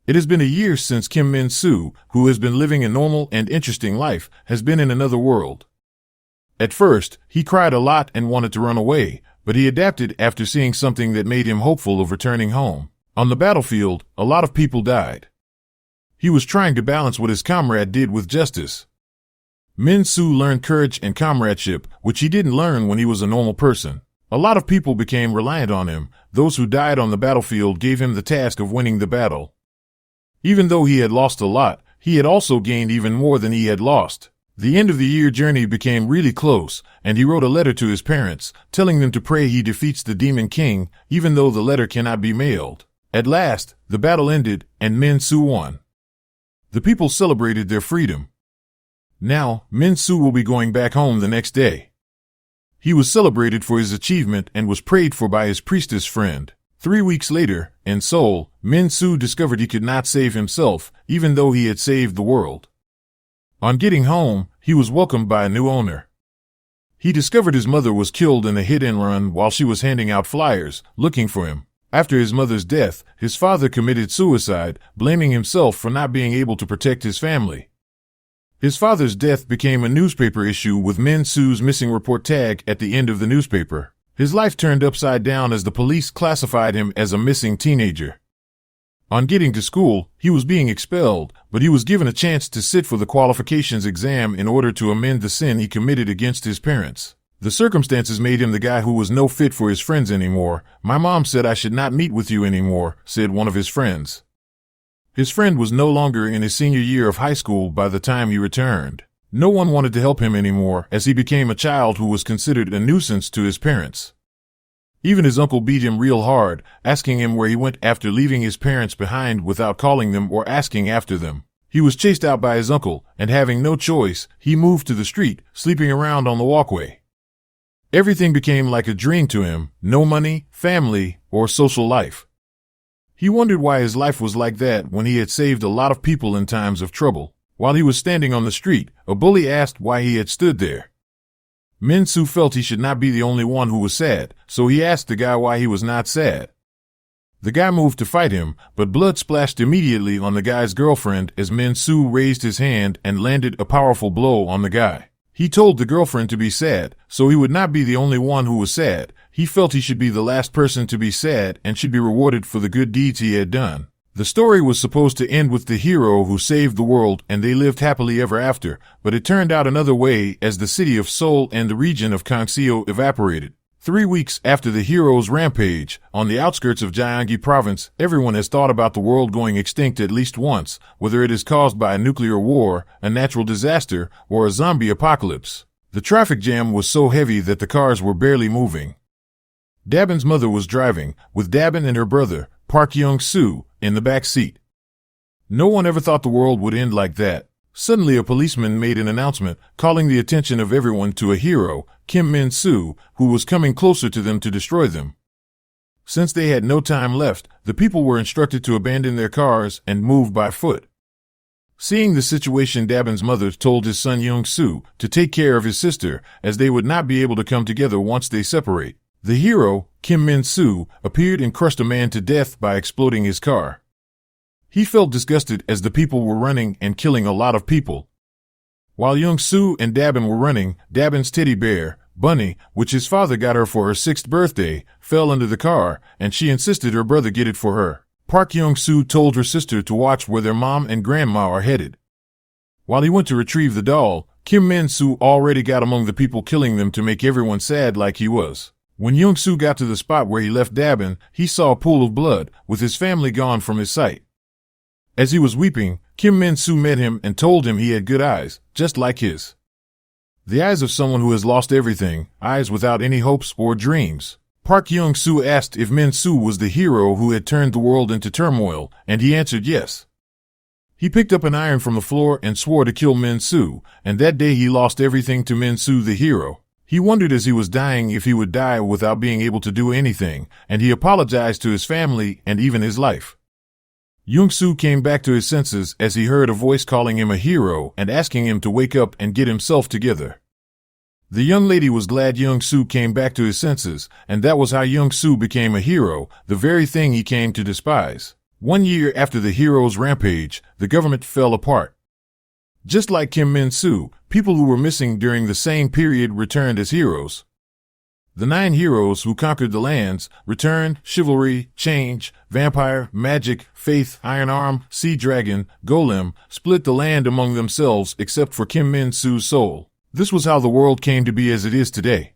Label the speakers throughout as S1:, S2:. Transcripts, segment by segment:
S1: It has been a year since Kim Min-soo, who has been living a normal and interesting life, has been in another world. At first, he cried a lot and wanted to run away, but he adapted after seeing something that made him hopeful of returning home. On the battlefield, a lot of people died. He was trying to balance what his comrade did with justice. Min-soo learned courage and comradeship, which he didn't learn when he was a normal person. A lot of people became reliant on him. Those who died on the battlefield gave him the task of winning the battle. Even though he had lost a lot, he had also gained even more than he had lost. The end of the year journey became really close, and he wrote a letter to his parents, telling them to pray he defeats the Demon King, even though the letter cannot be mailed. At last, the battle ended, and Min-soo won. The people celebrated their freedom. Now, Min-soo will be going back home the next day. He was celebrated for his achievement and was prayed for by his priestess friend. 3 weeks later, in Seoul, Min-soo discovered he could not save himself, even though he had saved the world. On getting home, he was welcomed by a new owner. He discovered his mother was killed in a hit-and-run while she was handing out flyers, looking for him. After his mother's death, his father committed suicide, blaming himself for not being able to protect his family. His father's death became a newspaper issue with Min-soo's missing report tag at the end of the newspaper. His life turned upside down as the police classified him as a missing teenager. On getting to school, he was being expelled, but he was given a chance to sit for the qualifications exam in order to amend the sin he committed against his parents. The circumstances made him the guy who was no fit for his friends anymore. "My mom said I should not meet with you anymore," said one of his friends. His friend was no longer in his senior year of high school by the time he returned. No one wanted to help him anymore, as he became a child who was considered a nuisance to his parents. Even his uncle beat him real hard, asking him where he went after leaving his parents behind without calling them or asking after them. He was chased out by his uncle, and having no choice, he moved to the street, sleeping around on the walkway. Everything became like a dream to him: no money, family, or social life. He wondered why his life was like that when he had saved a lot of people in times of trouble. While he was standing on the street, a bully asked why he had stood there. Min-soo felt he should not be the only one who was sad, so he asked the guy why he was not sad. The guy moved to fight him, but blood splashed immediately on the guy's girlfriend as Min-soo raised his hand and landed a powerful blow on the guy. He told the girlfriend to be sad, so he would not be the only one who was sad. He felt he should be the last person to be sad and should be rewarded for the good deeds he had done. The story was supposed to end with the hero who saved the world and they lived happily ever after, but it turned out another way as the city of Seoul and the region of Gangseong evaporated. 3 weeks after the hero's rampage, on the outskirts of Gyeonggi province, everyone has thought about the world going extinct at least once, whether it is caused by a nuclear war, a natural disaster, or a zombie apocalypse. The traffic jam was so heavy that the cars were barely moving. Dabin's mother was driving, with Dabin and her brother, Park Young-soo, in the back seat. No one ever thought the world would end like that. Suddenly a policeman made an announcement, calling the attention of everyone to a hero, Kim Min-soo, who was coming closer to them to destroy them. Since they had no time left, the people were instructed to abandon their cars and move by foot. Seeing the situation, Dabin's mother told his son Young-soo to take care of his sister, as they would not be able to come together once they separate. The hero, Kim Min-soo, appeared and crushed a man to death by exploding his car. He felt disgusted as the people were running and killing a lot of people. While Young-soo and Dabin were running, Dabin's teddy bear, Bunny, which his father got her for her 6th birthday, fell under the car, and she insisted her brother get it for her. Park Young-soo told her sister to watch where their mom and grandma are headed. While he went to retrieve the doll, Kim Min-soo already got among the people killing them to make everyone sad like he was. When Young-soo got to the spot where he left Dabin, he saw a pool of blood, with his family gone from his sight. As he was weeping, Kim Min-soo met him and told him he had good eyes, just like his. The eyes of someone who has lost everything, eyes without any hopes or dreams. Park Young-soo asked if Min-soo was the hero who had turned the world into turmoil, and he answered yes. He picked up an iron from the floor and swore to kill Min-soo, and that day he lost everything to Min-soo the hero. He wondered as he was dying if he would die without being able to do anything, and he apologized to his family and even his life. Young-soo came back to his senses as he heard a voice calling him a hero and asking him to wake up and get himself together. The young lady was glad Young-soo came back to his senses, and that was how Young-soo became a hero, the very thing he came to despise. 1 year after the hero's rampage, the government fell apart. Just like Kim Min-soo, people who were missing during the same period returned as heroes. The 9 heroes who conquered the lands returned: chivalry, change, vampire, magic, faith, iron arm, sea dragon, golem, split the land among themselves except for Kim Min-soo's soul. This was how the world came to be as it is today.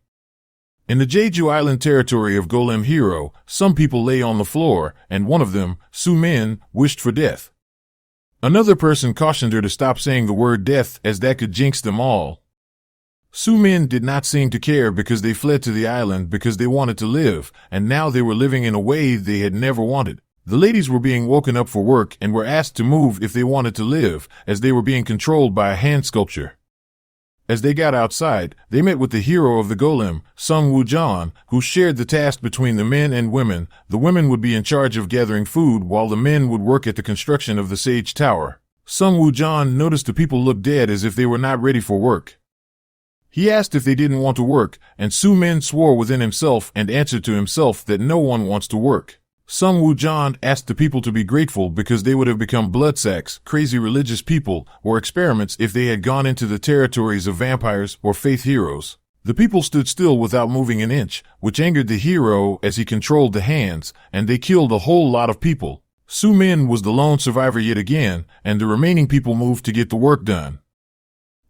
S1: In the Jeju Island territory of Golem Hero, some people lay on the floor, and one of them, Soo-min, wished for death. Another person cautioned her to stop saying the word death, as that could jinx them all. Soo-min did not seem to care because they fled to the island because they wanted to live, and now they were living in a way they had never wanted. The ladies were being woken up for work and were asked to move if they wanted to live, as they were being controlled by a hand sculpture. As they got outside, they met with the hero of the golem, Sung Woo-jan, who shared the task between the men and women. The women would be in charge of gathering food while the men would work at the construction of the Sage Tower. Sung Woo-jan noticed the people looked dead as if they were not ready for work. He asked if they didn't want to work, and Soo-min swore within himself and answered to himself that no one wants to work. Sung Woo-jan asked the people to be grateful because they would have become bloodsacks, crazy religious people, or experiments if they had gone into the territories of vampires or faith heroes. The people stood still without moving an inch, which angered the hero as he controlled the hands, and they killed a whole lot of people. Soo-min was the lone survivor yet again, and the remaining people moved to get the work done.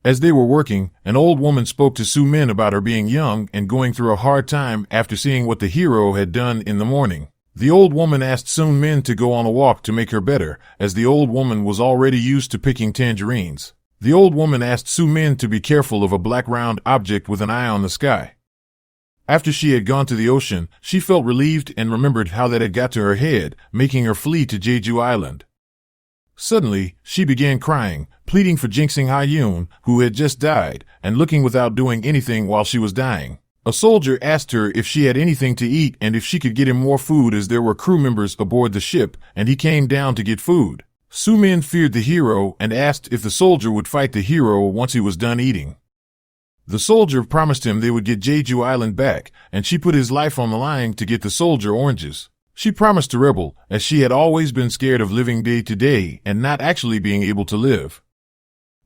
S1: As they were working, an old woman spoke to Soo-min about her being young and going through a hard time after seeing what the hero had done in the morning. The old woman asked Soo-min to go on a walk to make her better, as the old woman was already used to picking tangerines. The old woman asked Soo-min to be careful of a black round object with an eye on the sky. After she had gone to the ocean, she felt relieved and remembered how that had got to her head, making her flee to Jeju Island. Suddenly, she began crying, pleading for Jinxing Ha-yoon, who had just died, and looking without doing anything while she was dying. A soldier asked her if she had anything to eat and if she could get him more food, as there were crew members aboard the ship, and he came down to get food. Soo-min feared the hero and asked if the soldier would fight the hero once he was done eating. The soldier promised him they would get Jeju Island back, and she put his life on the line to get the soldier oranges. She promised to rebel, as she had always been scared of living day to day and not actually being able to live.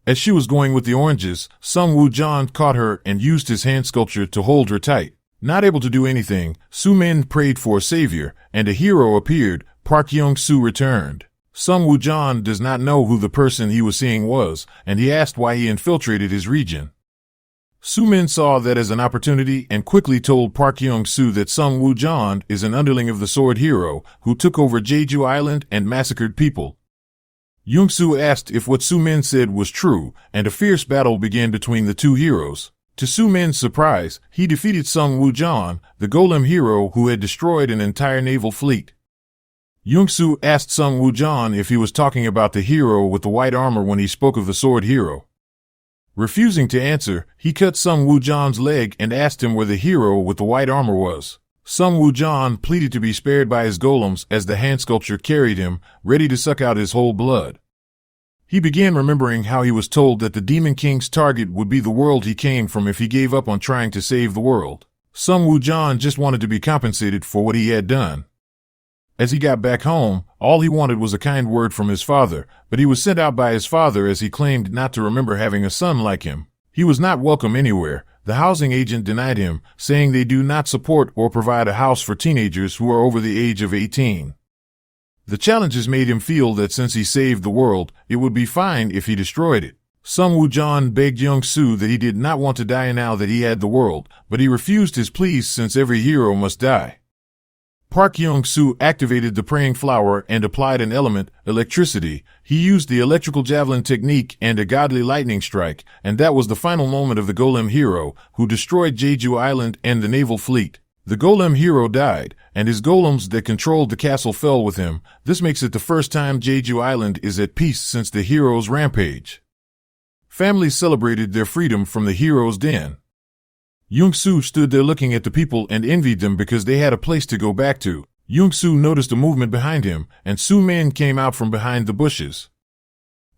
S1: As she was going with the oranges, Sung Woo-jan caught her and used his hand sculpture to hold her tight. Not able to do anything, Soo-min prayed for a savior, and a hero appeared. Park Young-soo returned. Sung Woo-jan does not know who the person he was seeing was, and he asked why he infiltrated his region. Soo-min saw that as an opportunity and quickly told Park Young-soo that Sung Woo-jan is an underling of the Sword Hero, who took over Jeju Island and massacred people. Young-soo asked if what Soo-min said was true, and a fierce battle began between the two heroes. To Soo-min's surprise, he defeated Sung Woo-jan, the golem hero who had destroyed an entire naval fleet. Young-soo asked Sung Woo-jan if he was talking about the hero with the white armor when he spoke of the Sword Hero. Refusing to answer, he cut Sung Woo-jan's leg and asked him where the hero with the white armor was. Sung Woo-jan pleaded to be spared by his golems as the hand sculpture carried him, ready to suck out his whole blood. He began remembering how he was told that the Demon King's target would be the world he came from if he gave up on trying to save the world. Sung Woo-jan just wanted to be compensated for what he had done. As he got back home, all he wanted was a kind word from his father, but he was sent out by his father as he claimed not to remember having a son like him. He was not welcome anywhere. The housing agent denied him, saying they do not support or provide a house for teenagers who are over the age of 18. The challenges made him feel that since he saved the world, it would be fine if he destroyed it. Sung Woo-jan begged Young-soo that he did not want to die now that he had the world, but he refused his pleas since every hero must die. Park Young-soo activated the praying flower and applied an element, electricity. He used the electrical javelin technique and a godly lightning strike, and that was the final moment of the golem hero, who destroyed Jeju Island and the naval fleet. The golem hero died, and his golems that controlled the castle fell with him. This makes it the first time Jeju Island is at peace since the hero's rampage. Families celebrated their freedom from the hero's den. Young-soo stood there looking at the people and envied them because they had a place to go back to. Young-soo noticed a movement behind him, and Soo-min came out from behind the bushes.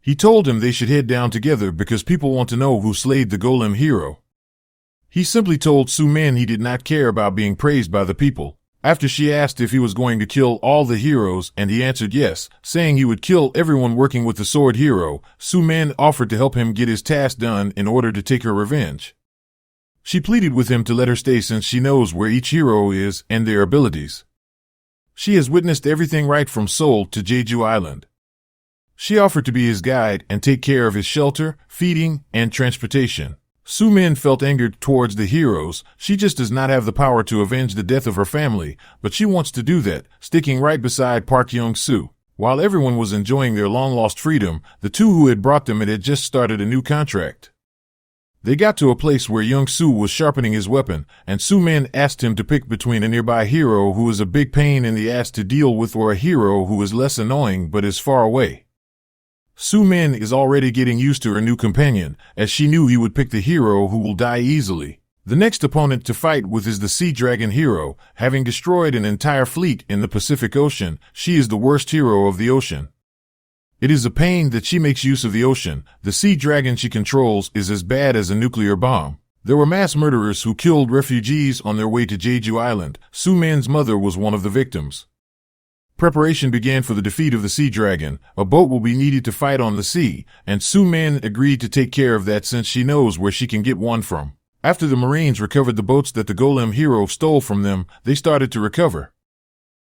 S1: He told him they should head down together because people want to know who slayed the golem hero. He simply told Soo-min he did not care about being praised by the people. After she asked if he was going to kill all the heroes and he answered yes, saying he would kill everyone working with the sword hero, Soo-min offered to help him get his task done in order to take her revenge. She pleaded with him to let her stay since she knows where each hero is and their abilities. She has witnessed everything right from Seoul to Jeju Island. She offered to be his guide and take care of his shelter, feeding, and transportation. Soo-min felt angered towards the heroes. She just does not have the power to avenge the death of her family, but she wants to do that, sticking right beside Park Young-soo. While everyone was enjoying their long-lost freedom, the two who had brought them had just started a new contract. They got to a place where Young-soo was sharpening his weapon, and Soo-min asked him to pick between a nearby hero who is a big pain in the ass to deal with or a hero who is less annoying but is far away. Soo-min is already getting used to her new companion, as she knew he would pick the hero who will die easily. The next opponent to fight with is the Sea Dragon hero. Having destroyed an entire fleet in the Pacific Ocean, she is the worst hero of the ocean. It is a pain that she makes use of the ocean. The sea dragon she controls is as bad as a nuclear bomb. There were mass murderers who killed refugees on their way to Jeju Island. Soo-min's mother was one of the victims. Preparation began for the defeat of the sea dragon. A boat will be needed to fight on the sea, and Soo-min agreed to take care of that since she knows where she can get one from. After the Marines recovered the boats that the golem hero stole from them, they started to recover.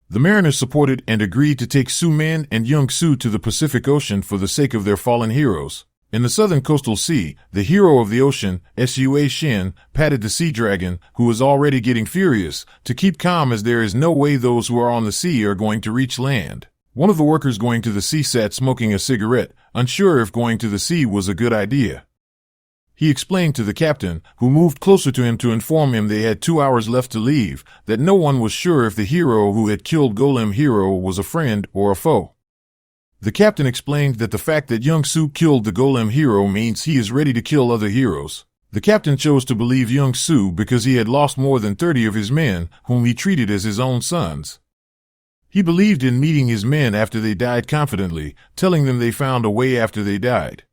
S1: The mariners supported and agreed to take Soo-min and Young-soo to the Pacific Ocean for the sake of their fallen heroes. In the southern coastal sea, the hero of the ocean, Sua Shin, patted the sea dragon, who was already getting furious, to keep calm as there is no way those who are on the sea are going to reach land. One of the workers going to the sea sat smoking a cigarette, unsure if going to the sea was a good idea. He explained to the captain, who moved closer to him to inform him they had 2 hours left to leave, that no one was sure if the hero who had killed Golem Hero was a friend or a foe. The captain explained that the fact that Young-soo killed the Golem Hero means he is ready to kill other heroes. The captain chose to believe Young-soo because he had lost more than 30 of his men, whom he treated as his own sons. He believed in meeting his men after they died confidently, telling them they found a way after they died.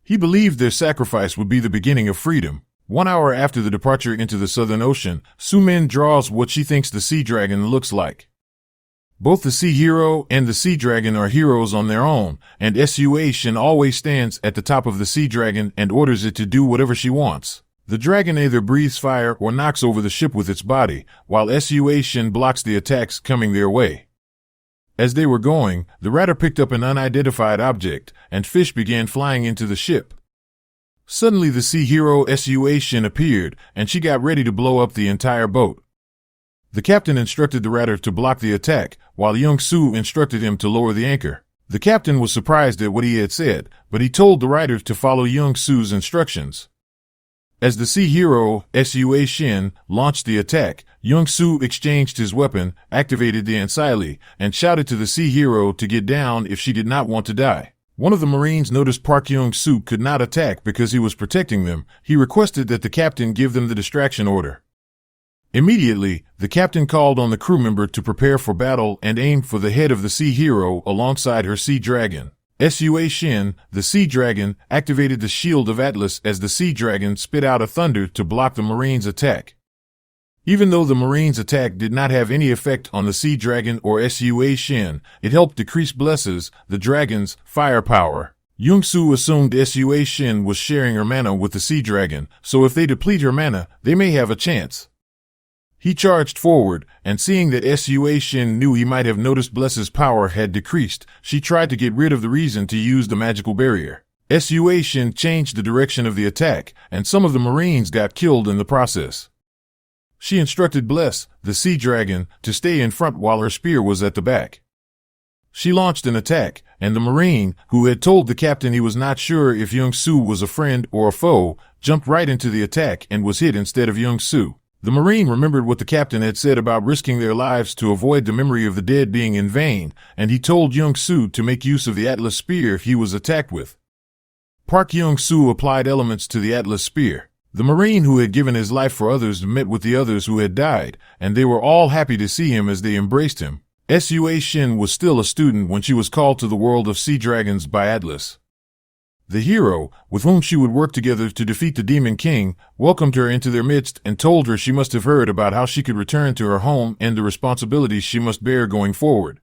S1: He believed their sacrifice would be the beginning of freedom. 1 hour after the departure into the Southern Ocean, Soo-min draws what she thinks the sea dragon looks like. Both the sea hero and the sea dragon are heroes on their own, and Sua Shin always stands at the top of the sea dragon and orders it to do whatever she wants. The dragon either breathes fire or knocks over the ship with its body, while Sua Shin blocks the attacks coming their way. As they were going, the rudder picked up an unidentified object, and fish began flying into the ship. Suddenly the sea hero Sua Shin appeared, and she got ready to blow up the entire boat. The captain instructed the rudder to block the attack, while Young-soo instructed him to lower the anchor. The captain was surprised at what he had said, but he told the rider to follow Young-soo's instructions. As the sea hero, Sua Shin, launched the attack, Young-soo exchanged his weapon, activated the Ansili, and shouted to the sea hero to get down if she did not want to die. One of the Marines noticed Park Young-soo could not attack because he was protecting them. He requested that the captain give them the distraction order. Immediately, the captain called on the crew member to prepare for battle and aim for the head of the sea hero alongside her sea dragon. Sua Shin, the sea dragon, activated the shield of Atlas as the sea dragon spit out a thunder to block the Marines' attack. Even though the Marines' attack did not have any effect on the sea dragon or Sua Shin, it helped decrease Bless's, the dragon's, firepower. Young-soo assumed Sua Shin was sharing her mana with the sea dragon, so if they deplete her mana, they may have a chance. He charged forward, and seeing that Sua Shin knew he might have noticed Bless's power had decreased, she tried to get rid of the reason to use the magical barrier. Sua Shin changed the direction of the attack, and some of the Marines got killed in the process. She instructed Bless, the sea dragon, to stay in front while her spear was at the back. She launched an attack, and the Marine, who had told the captain he was not sure if Young-soo was a friend or a foe, jumped right into the attack and was hit instead of Young-soo. The Marine remembered what the captain had said about risking their lives to avoid the memory of the dead being in vain, and he told Young-soo to make use of the Atlas spear he was attacked with. Park Young-soo applied elements to the Atlas spear. The Marine who had given his life for others met with the others who had died, and they were all happy to see him as they embraced him. Sua Shin was still a student when she was called to the world of sea dragons by Atlas. The hero, with whom she would work together to defeat the Demon King, welcomed her into their midst and told her she must have heard about how she could return to her home and the responsibilities she must bear going forward.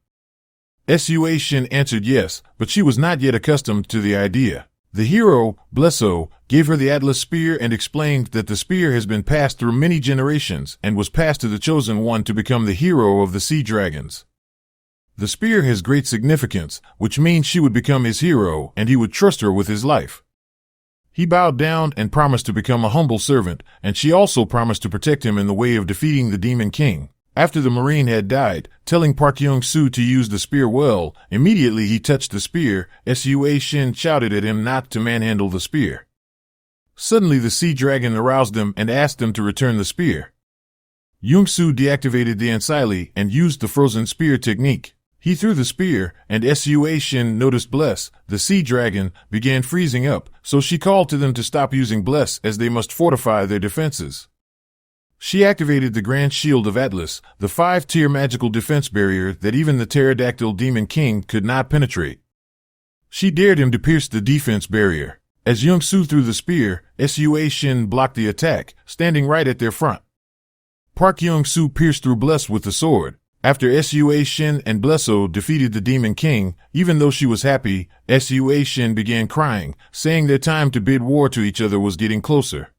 S1: Sua Shin answered yes, but she was not yet accustomed to the idea. The hero, blissful, gave her the Atlas spear and explained that the spear has been passed through many generations and was passed to the chosen one to become the hero of the sea dragons. The spear has great significance, which means she would become his hero and he would trust her with his life. He bowed down and promised to become a humble servant, and she also promised to protect him in the way of defeating the Demon King. After the Marine had died, telling Park Young-soo to use the spear well, immediately he touched the spear. Sua Shin shouted at him not to manhandle the spear. Suddenly the sea dragon aroused them and asked them to return the spear. Young-soo deactivated the Unveiling and used the frozen spear technique. He threw the spear, and Sua Shin noticed Bless, the sea dragon, began freezing up, so she called to them to stop using Bless as they must fortify their defenses. She activated the Grand Shield of Atlas, the 5-tier magical defense barrier that even the pterodactyl Demon King could not penetrate. She dared him to pierce the defense barrier. As Young-soo threw the spear, Sua Shin blocked the attack, standing right at their front. Park Young-soo pierced through Bless with the sword. After Sua Shin and Blessful defeated the Demon King, even though she was happy, Sua Shin began crying, saying their time to bid war to each other was getting closer.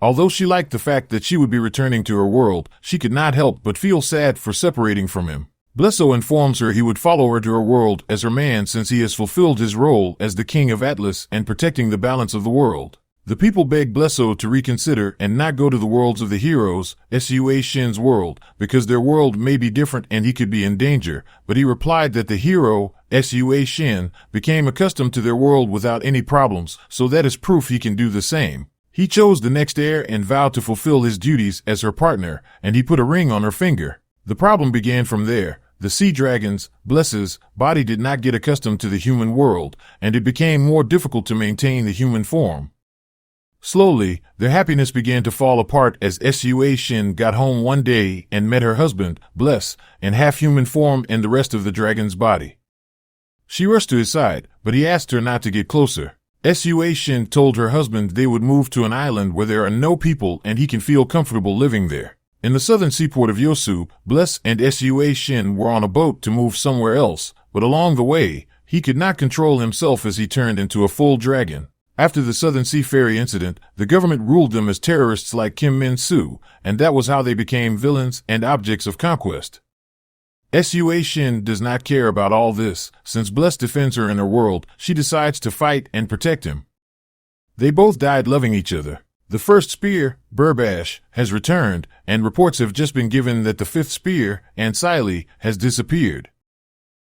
S1: Although she liked the fact that she would be returning to her world, she could not help but feel sad for separating from him. Blessful informs her he would follow her to her world as her man since he has fulfilled his role as the King of Atlas and protecting the balance of the world. The people beg Blessful to reconsider and not go to the worlds of the heroes, Sua Shin's world, because their world may be different and he could be in danger, but he replied that the hero, Sua Shin, became accustomed to their world without any problems, so that is proof he can do the same. He chose the next heir and vowed to fulfill his duties as her partner, and he put a ring on her finger. The problem began from there. The sea dragon's, Bless's, body did not get accustomed to the human world, and it became more difficult to maintain the human form. Slowly, their happiness began to fall apart as Sua Shin got home one day and met her husband, Bless, in half-human form and the rest of the dragon's body. She rushed to his side, but he asked her not to get closer. Sua Shin told her husband they would move to an island where there are no people and he can feel comfortable living there. In the southern seaport of Yosu, Bless and Sua Shin were on a boat to move somewhere else, but along the way, he could not control himself as he turned into a full dragon. After the Southern Sea Ferry incident, the government ruled them as terrorists like Kim Min-soo, and that was how they became villains and objects of conquest. Sua Shin does not care about all this. Since Bless defends her in her world, she decides to fight and protect him. They both died loving each other. The first spear, Bereft, has returned, and reports have just been given that the fifth spear, Unveiling, has disappeared.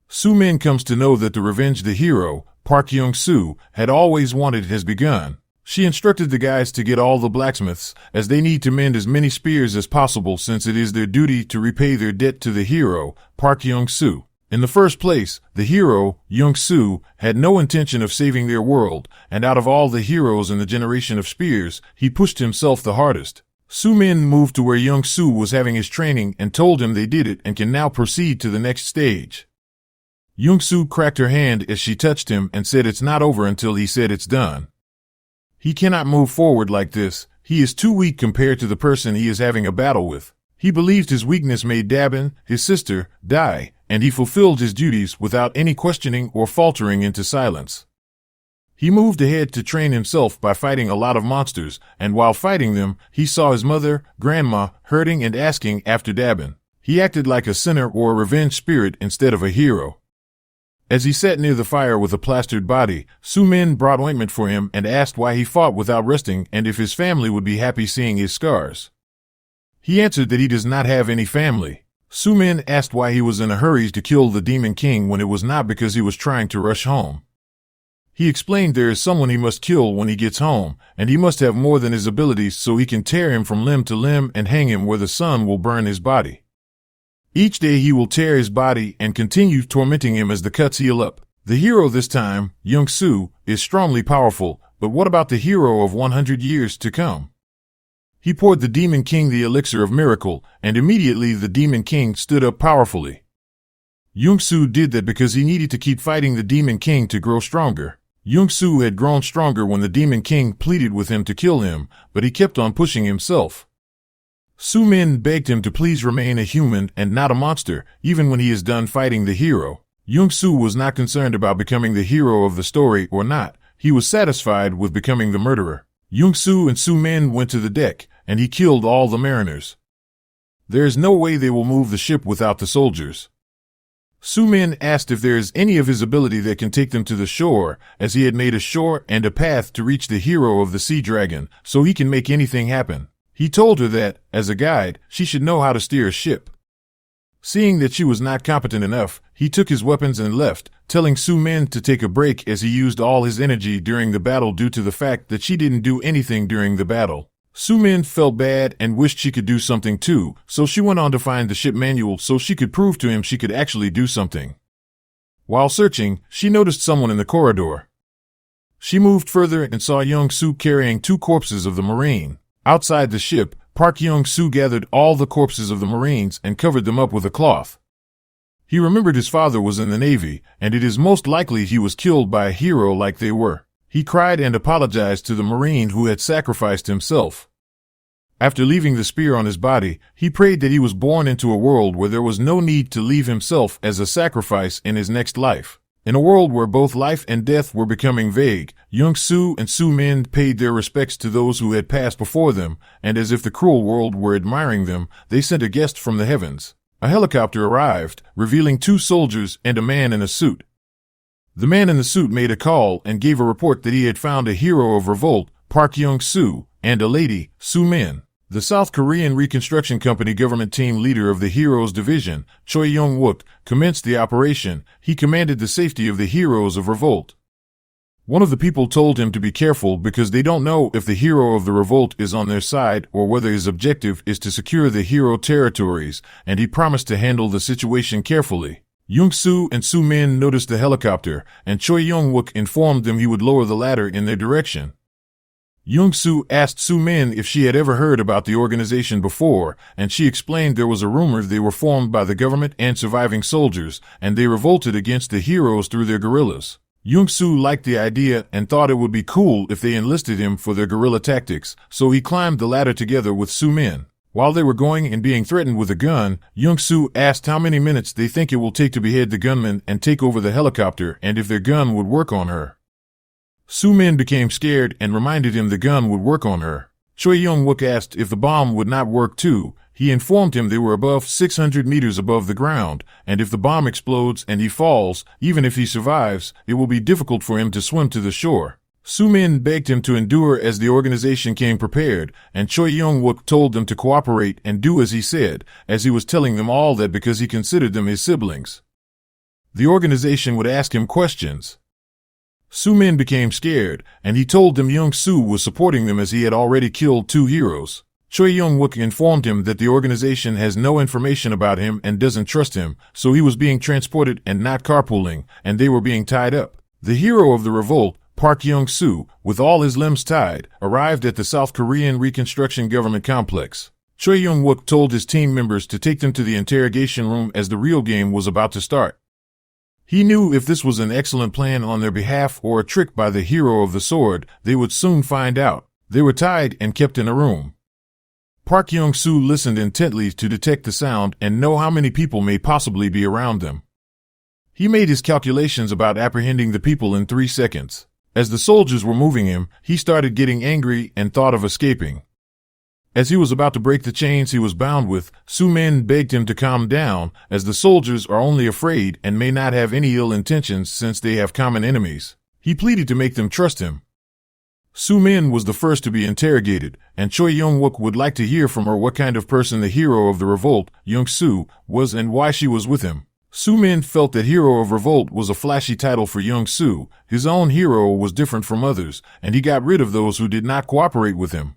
S1: Soo-min comes to know that the revenge the hero, Park Young-soo, had always wanted has begun. She instructed the guys to get all the blacksmiths, as they need to mend as many spears as possible since it is their duty to repay their debt to the hero, Park Young-soo. In the first place, the hero, Young-soo, had no intention of saving their world, and out of all the heroes in the generation of spears, he pushed himself the hardest. Soo-min moved to where Young-soo was having his training and told him they did it and can now proceed to the next stage. Young-soo cracked her hand as she touched him and said it's not over until he said it's done. He cannot move forward like this. He is too weak compared to the person he is having a battle with. He believed his weakness made Dabin, his sister, die, and he fulfilled his duties without any questioning or faltering into silence. He moved ahead to train himself by fighting a lot of monsters, and while fighting them, he saw his mother, grandma, hurting and asking after Dabin. He acted like a sinner or a revenge spirit instead of a hero. As he sat near the fire with a plastered body, Soo-min brought ointment for him and asked why he fought without resting and if his family would be happy seeing his scars. He answered that he does not have any family. Soo-min asked why he was in a hurry to kill the Demon King when it was not because he was trying to rush home. He explained there is someone he must kill when he gets home, and he must have more than his abilities so he can tear him from limb to limb and hang him where the sun will burn his body. Each day he will tear his body and continue tormenting him as the cuts heal up. The hero this time, Young-soo, is strongly powerful, but what about the hero of 100 years to come? He poured the Demon King the elixir of miracle, and immediately the Demon King stood up powerfully. Young-soo did that because he needed to keep fighting the Demon King to grow stronger. Young-soo had grown stronger when the Demon King pleaded with him to kill him, but he kept on pushing himself. Soo-min begged him to please remain a human and not a monster, even when he is done fighting the hero. Young-soo was not concerned about becoming the hero of the story or not. He was satisfied with becoming the murderer. Young-soo and Soo-min went to the deck, and he killed all the mariners. There is no way they will move the ship without the soldiers. Soo-min asked if there is any of his ability that can take them to the shore, as he had made a shore and a path to reach the hero of the sea dragon, so he can make anything happen. He told her that, as a guide, she should know how to steer a ship. Seeing that she was not competent enough, he took his weapons and left, telling Soo-min to take a break as he used all his energy during the battle due to the fact that she didn't do anything during the battle. Soo-min felt bad and wished she could do something too, so she went on to find the ship manual so she could prove to him she could actually do something. While searching, she noticed someone in the corridor. She moved further and saw Young-soo carrying 2 corpses of the Marine. Outside the ship, Park Young-soo gathered all the corpses of the Marines and covered them up with a cloth. He remembered his father was in the Navy, and it is most likely he was killed by a hero like they were. He cried and apologized to the Marine who had sacrificed himself. After leaving the spear on his body, he prayed that he was born into a world where there was no need to leave himself as a sacrifice in his next life. In a world where both life and death were becoming vague, Young-soo and Soo-min paid their respects to those who had passed before them, and as if the cruel world were admiring them, they sent a guest from the heavens. A helicopter arrived, revealing 2 soldiers and a man in a suit. The man in the suit made a call and gave a report that he had found a hero of revolt, Park Young-soo, and a lady, Soo-min. The South Korean Reconstruction Company government team leader of the Heroes Division, Choi Young-wook, commenced the operation. He commanded the safety of the heroes of revolt. One of the people told him to be careful because they don't know if the hero of the revolt is on their side or whether his objective is to secure the hero territories, and he promised to handle the situation carefully. Young-soo and Soo-min noticed the helicopter, and Choi Young-wook informed them he would lower the ladder in their direction. Young-soo asked Soo-min if she had ever heard about the organization before, and she explained there was a rumor they were formed by the government and surviving soldiers, and they revolted against the heroes through their guerrillas. Young-soo liked the idea and thought it would be cool if they enlisted him for their guerrilla tactics, so he climbed the ladder together with Soo-min. While they were going and being threatened with a gun, Young-soo asked how many minutes they think it will take to behead the gunman and take over the helicopter and if their gun would work on her. Soo-min became scared and reminded him the gun would work on her. Choi Young-wook asked if the bomb would not work too. He informed him they were above 600 meters above the ground, and if the bomb explodes and he falls, even if he survives, it will be difficult for him to swim to the shore. Soo-min begged him to endure as the organization came prepared, and Choi Young-wook told them to cooperate and do as he said, as he was telling them all that because he considered them his siblings. The organization would ask him questions. Soo-min became scared, and he told them Young-soo was supporting them as he had already killed 2 heroes. Choi Young-wook informed him that the organization has no information about him and doesn't trust him, so he was being transported and not carpooling, and they were being tied up. The hero of the revolt, Park Young-soo, with all his limbs tied, arrived at the South Korean Reconstruction Government Complex. Choi Young-wook told his team members to take them to the interrogation room as the real game was about to start. He knew if this was an excellent plan on their behalf or a trick by the hero of the sword, they would soon find out. They were tied and kept in a room. Park Young-soo listened intently to detect the sound and know how many people may possibly be around them. He made his calculations about apprehending the people in 3 seconds. As the soldiers were moving him, he started getting angry and thought of escaping. As he was about to break the chains he was bound with, Soo-min begged him to calm down, as the soldiers are only afraid and may not have any ill intentions since they have common enemies. He pleaded to make them trust him. Soo-min was the first to be interrogated, and Choi Young-wook would like to hear from her what kind of person the hero of the revolt, Young-soo, was and why she was with him. Soo-min felt that hero of revolt was a flashy title for Young-soo. His own hero was different from others, and he got rid of those who did not cooperate with him.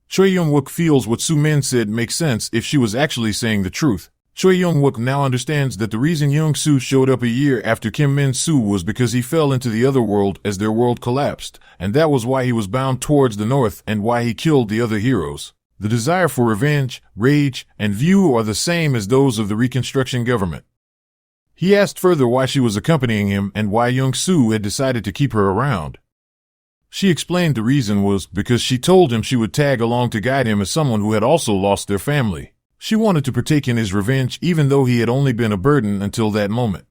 S1: Choi Young-wook feels what Soo-min said makes sense if she was actually saying the truth. Choi Young-wook now understands that the reason Young-soo showed up a year after Kim Min-soo was because he fell into the other world as their world collapsed, and that was why he was bound towards the north and why he killed the other heroes. The desire for revenge, rage, and view are the same as those of the Reconstruction government. He asked further why she was accompanying him and why Young-soo had decided to keep her around. She explained the reason was because she told him she would tag along to guide him as someone who had also lost their family. She wanted to partake in his revenge even though he had only been a burden until that moment.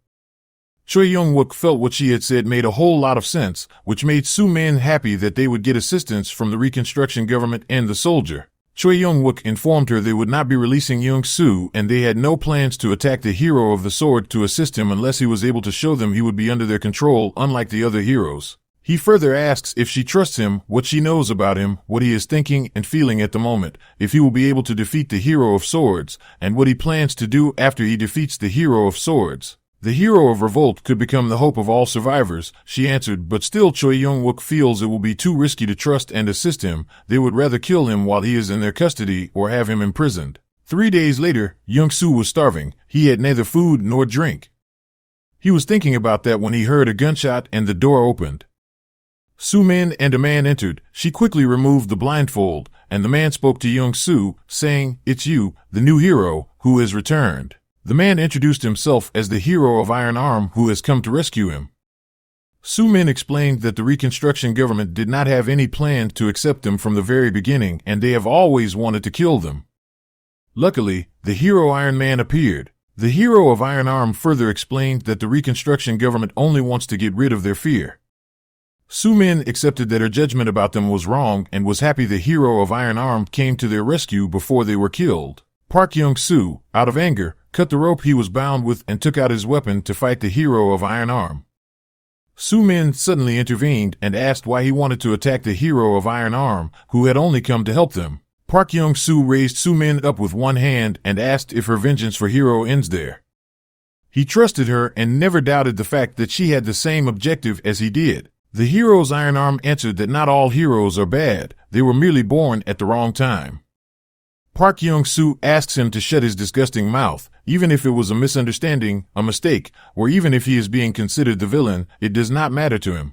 S1: Choi Young-wook felt what she had said made a whole lot of sense, which made Soo-min happy that they would get assistance from the Reconstruction government and the soldier. Choi Young-wook informed her they would not be releasing Young-soo and they had no plans to attack the hero of the sword to assist him unless he was able to show them he would be under their control, unlike the other heroes. He further asks if she trusts him, what she knows about him, what he is thinking and feeling at the moment, if he will be able to defeat the hero of swords, and what he plans to do after he defeats the hero of swords. The hero of revolt could become the hope of all survivors, she answered, but still Choi Young-wook feels it will be too risky to trust and assist him. They would rather kill him while he is in their custody or have him imprisoned. 3 days later, Young-soo was starving. He had neither food nor drink. He was thinking about that when he heard a gunshot and the door opened. Soo-min and a man entered. She quickly removed the blindfold, and the man spoke to Young-soo, saying, "It's you, the new hero, who has returned." The man introduced himself as the hero of Iron Arm who has come to rescue him. Soo-min explained that the Reconstruction government did not have any plan to accept them from the very beginning and they have always wanted to kill them. Luckily, the hero Iron Man appeared. The hero of Iron Arm further explained that the Reconstruction government only wants to get rid of their fear. Soo-min accepted that her judgment about them was wrong and was happy the hero of Iron Arm came to their rescue before they were killed. Park Young-soo, out of anger, cut the rope he was bound with and took out his weapon to fight the hero of Iron Arm. Soo-min suddenly intervened and asked why he wanted to attack the hero of Iron Arm, who had only come to help them. Park Young-soo raised Soo-min up with one hand and asked if her vengeance for hero ends there. He trusted her and never doubted the fact that she had the same objective as he did. The hero's Iron Arm answered that not all heroes are bad, they were merely born at the wrong time. Park Young-soo asks him to shut his disgusting mouth, even if it was a misunderstanding, a mistake, or even if he is being considered the villain, it does not matter to him.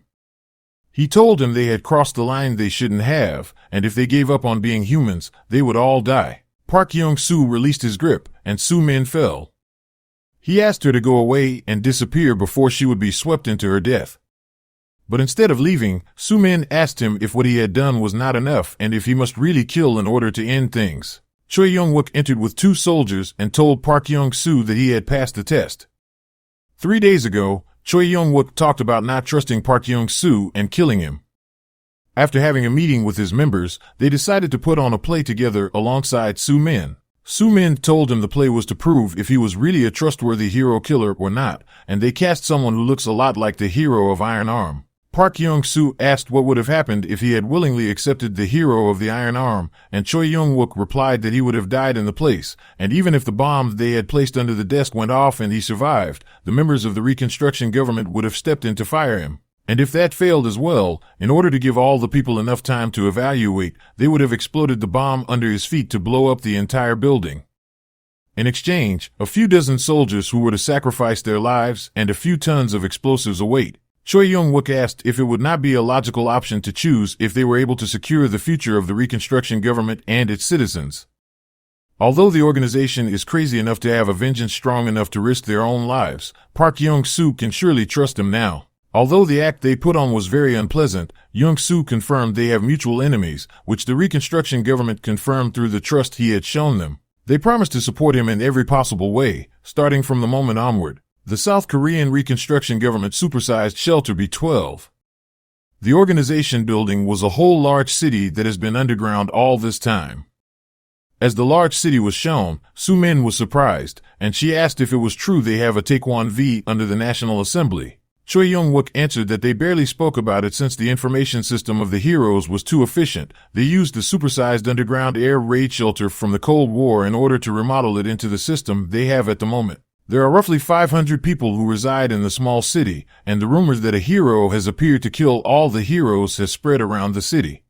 S1: He told him they had crossed the line they shouldn't have, and if they gave up on being humans, they would all die. Park Young-soo released his grip, and Soo-min fell. He asked her to go away and disappear before she would be swept into her death. But instead of leaving, Soo-min asked him if what he had done was not enough and if he must really kill in order to end things. Choi Young-wook entered with 2 soldiers and told Park Young-soo that he had passed the test. 3 days ago, Choi Young-wook talked about not trusting Park Young-soo and killing him. After having a meeting with his members, they decided to put on a play together alongside Soo-min. Soo-min told him the play was to prove if he was really a trustworthy hero killer or not, and they cast someone who looks a lot like the hero of Iron Arm. Park Young-soo asked what would have happened if he had willingly accepted the hero of the Iron Arm, and Choi Young-wook replied that he would have died in the place, and even if the bomb they had placed under the desk went off and he survived, the members of the Reconstruction government would have stepped in to fire him. And if that failed as well, in order to give all the people enough time to evaluate, they would have exploded the bomb under his feet to blow up the entire building. In exchange, a few dozen soldiers who were to sacrifice their lives and a few tons of explosives await. Choi Young-wook asked if it would not be a logical option to choose if they were able to secure the future of the Reconstruction government and its citizens. Although the organization is crazy enough to have a vengeance strong enough to risk their own lives, Park Young-soo can surely trust them now. Although the act they put on was very unpleasant, Young-soo confirmed they have mutual enemies, which the Reconstruction government confirmed through the trust he had shown them. They promised to support him in every possible way, starting from the moment onward. The South Korean Reconstruction government supersized Shelter B-12. The organization building was a whole large city that has been underground all this time. As the large city was shown, Soo-min was surprised, and she asked if it was true they have a Taekwon V under the National Assembly. Choi Young-wook answered that they barely spoke about it since the information system of the heroes was too efficient. They used the supersized underground air raid shelter from the Cold War in order to remodel it into the system they have at the moment. There are roughly 500 people who reside in the small city, and the rumors that a hero has appeared to kill all the heroes has spread around the city.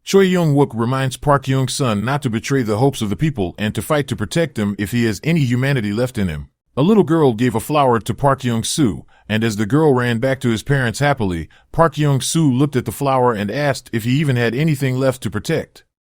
S1: Choi Young-wook reminds Park Young-sun not to betray the hopes of the people and to fight to protect them if he has any humanity left in him. A little girl gave a flower to Park Young-soo, and as the girl ran back to his parents happily, Park Young-soo looked at the flower and asked if he even had anything left to protect.